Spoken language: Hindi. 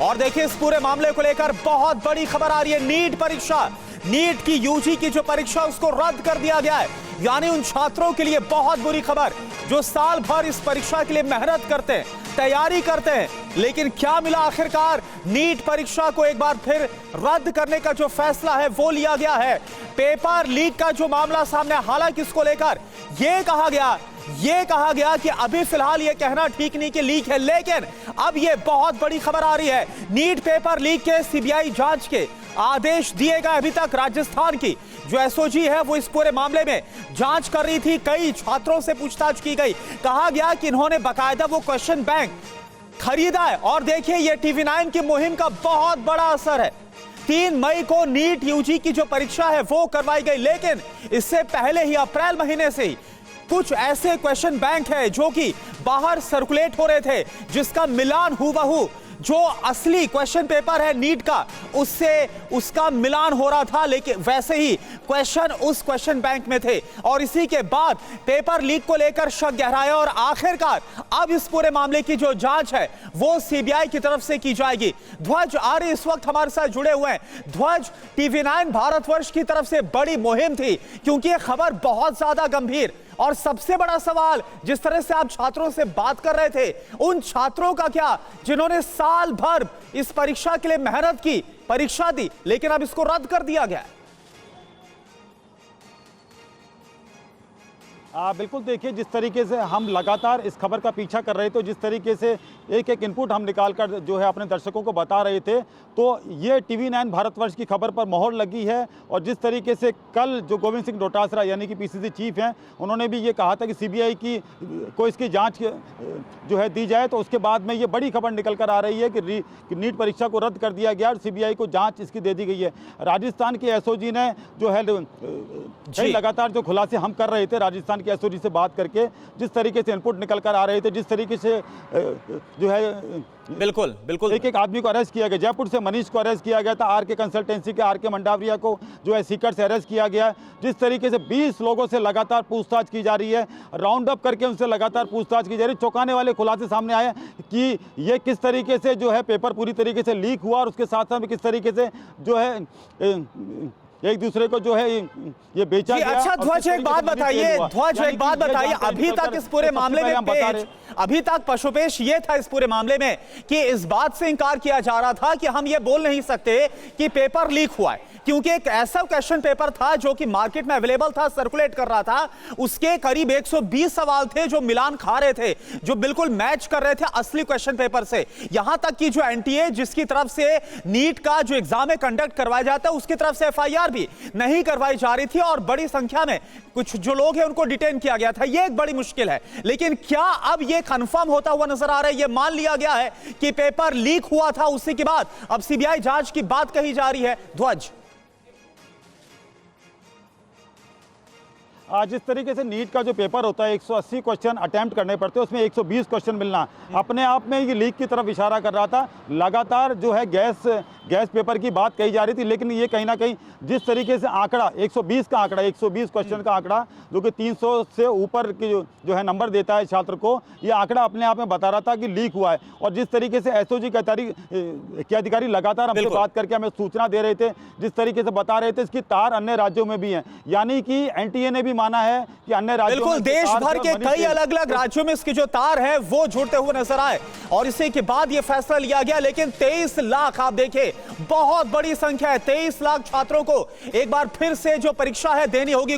और देखिए इस पूरे मामले को लेकर बहुत बड़ी खबर आ रही है। नीट परीक्षा, नीट की यूजी की जो परीक्षा उसको रद्द कर दिया गया है। यानी उन छात्रों के लिए बहुत बुरी खबर जो साल भर इस परीक्षा के लिए मेहनत करते हैं, तैयारी करते हैं, लेकिन क्या मिला आखिरकार? नीट परीक्षा को एक बार फिर रद्द करने का जो फैसला है वो लिया गया है। पेपर लीक का जो मामला सामने, हालांकि इसको लेकर यह कहा गया कि अभी फिलहाल यह कहना ठीक नहीं कि लीक है, लेकिन अब यह बहुत बड़ी खबर आ रही है। नीट पेपर लीक के सीबीआई जांच के आदेश दिए गए। अभी तक राजस्थान की जो एसओजी है वो इस पूरे मामले में जांच कर रही थी। कई छात्रों से पूछताछ की गई। कहा गया कि इन्होंने बाकायदा वो क्वेश्चन बैंक खरीदा है। और देखिए ये टीवी9 की मुहिम का बहुत बड़ा असर है। 3 मई को नीट यूजी की जो परीक्षा है वो करवाई गई, लेकिन इससे पहले ही अप्रैल महीने से ही कुछ ऐसे क्वेश्चन बैंक है जो कि बाहर सर्कुलेट हो रहे थे, जिसका मिलान हूबहू जो असली क्वेश्चन पेपर है नीट का उससे उसका मिलान हो रहा था, लेकिन वैसे ही क्वेश्चन उस क्वेश्चन बैंक में थे। और इसी के बाद पेपर लीक को लेकर शक गहराया और आखिरकार अब इस पूरे मामले की जो जांच है वो सीबीआई की तरफ से की जाएगी। ध्वज आर्य इस वक्त हमारे साथ जुड़े हुए हैं। ध्वज, टीवी9 भारतवर्ष की तरफ से बड़ी मुहिम थी क्योंकि यह खबर बहुत ज्यादा गंभीर और सबसे बड़ा सवाल, जिस तरह से आप छात्रों से बात कर रहे थे, उन छात्रों का क्या जिन्होंने साल भर इस परीक्षा के लिए मेहनत की, परीक्षा दी, लेकिन अब इसको रद्द कर दिया गया है। बिल्कुल, देखिए जिस तरीके से हम लगातार इस खबर का पीछा कर रहे थे, जिस तरीके से एक एक इनपुट हम निकाल कर जो है अपने दर्शकों को बता रहे थे, तो ये टीवी9 भारतवर्ष की खबर पर मोहर लगी है। और जिस तरीके से कल जो गोविंद सिंह डोटासरा यानी कि पीसीसी चीफ हैं, उन्होंने भी ये कहा था कि सीबीआई को इसकी जांच जो है दी जाए, तो उसके बाद में ये बड़ी खबर निकल कर आ रही है कि नीट परीक्षा को रद्द कर दिया गया और सीबीआई को जाँच इसकी दे दी गई है। राजस्थान के एसओजी ने जो है लगातार जो खुलासे हम कर रहे थे राजस्थान की एसओजी से बात करके, जिस तरीके से इनपुट निकल कर आ रहे थे, जिस तरीके से जो है बिल्कुल एक आदमी को अरेस्ट किया गया। जयपुर से मनीष को अरेस्ट किया गया था, आरके कंसल्टेंसी के आरके मंडावरिया को जो है सीकर से अरेस्ट किया गया। जिस तरीके से 20 लोगों से लगातार पूछताछ की जा रही है, राउंड अप करके उनसे लगातार पूछताछ की जा रही है। चौंकाने वाले खुलासे सामने आए कि ये किस तरीके से जो है पेपर पूरी तरीके से लीक हुआ और उसके साथ साथ किस तरीके से जो है एक दूसरे को जो है ये बेचा गया। अच्छा ध्वज एक बात बताइए, अभी तक इस पूरे मामले में अभी तक पशुपेश ये था इस पूरे मामले में कि इस बात से इनकार किया जा रहा था कि हम ये बोल नहीं सकते कि पेपर लीक हुआ है, क्योंकि एक ऐसा क्वेश्चन पेपर था जो कि मार्केट में अवेलेबल था, सर्कुलेट कर रहा था। उसके करीब 120 सवाल थे जो मिलान खा रहे थे, जो बिल्कुल मैच कर रहे थे असली क्वेश्चन पेपर से। यहां तक कि जो एनटीए जिसकी तरफ से नीट का जो एग्जाम कंडक्ट करवाया जाता है उसकी तरफ से एफआईआर भी नहीं करवाई जा रही थी और बड़ी संख्या में कुछ जो लोग हैं उनको डिटेन किया गया था। यह एक बड़ी मुश्किल है, लेकिन क्या अब यह कंफर्म होता हुआ नजर आ रहा है, यह मान लिया गया है कि पेपर लीक हुआ था, उसी के बाद अब सीबीआई जांच की बात कही जा रही है? ध्वज, जिस तरीके से नीट का जो पेपर होता है 180 क्वेश्चन अटेम्प्ट करने पड़ते हैं, उसमें 120 क्वेश्चन मिलना अपने आप में ये लीक की तरफ इशारा कर रहा था। लगातार जो है गैस पेपर की बात कही जा रही थी, लेकिन ये कहीं ना कहीं जिस तरीके से आंकड़ा 120 का आंकड़ा 120 क्वेश्चन का आंकड़ा जो कि 300 से ऊपर की जो है नंबर देता है छात्र को, ये आंकड़ा अपने आप में बता रहा था कि लीक हुआ है। और जिस तरीके से एसओजी के अधिकारी लगातार हमसे बात करके हमें सूचना दे रहे थे, जिस तरीके से बता रहे थे इसकी तार अन्य राज्यों में भी हैं, यानी कि एनटीए ने भी माना है कि अन्य राज्यों बिल्कुल देश भर के कई अलग अलग राज्यों में इसकी जो तार है वो जुड़ते हुए नजर आए और इसी के बाद ये फैसला लिया गया। लेकिन 23 लाख, आप देखें बहुत बड़ी संख्या है, 23 लाख छात्रों को एक बार फिर से जो परीक्षा है देनी होगी।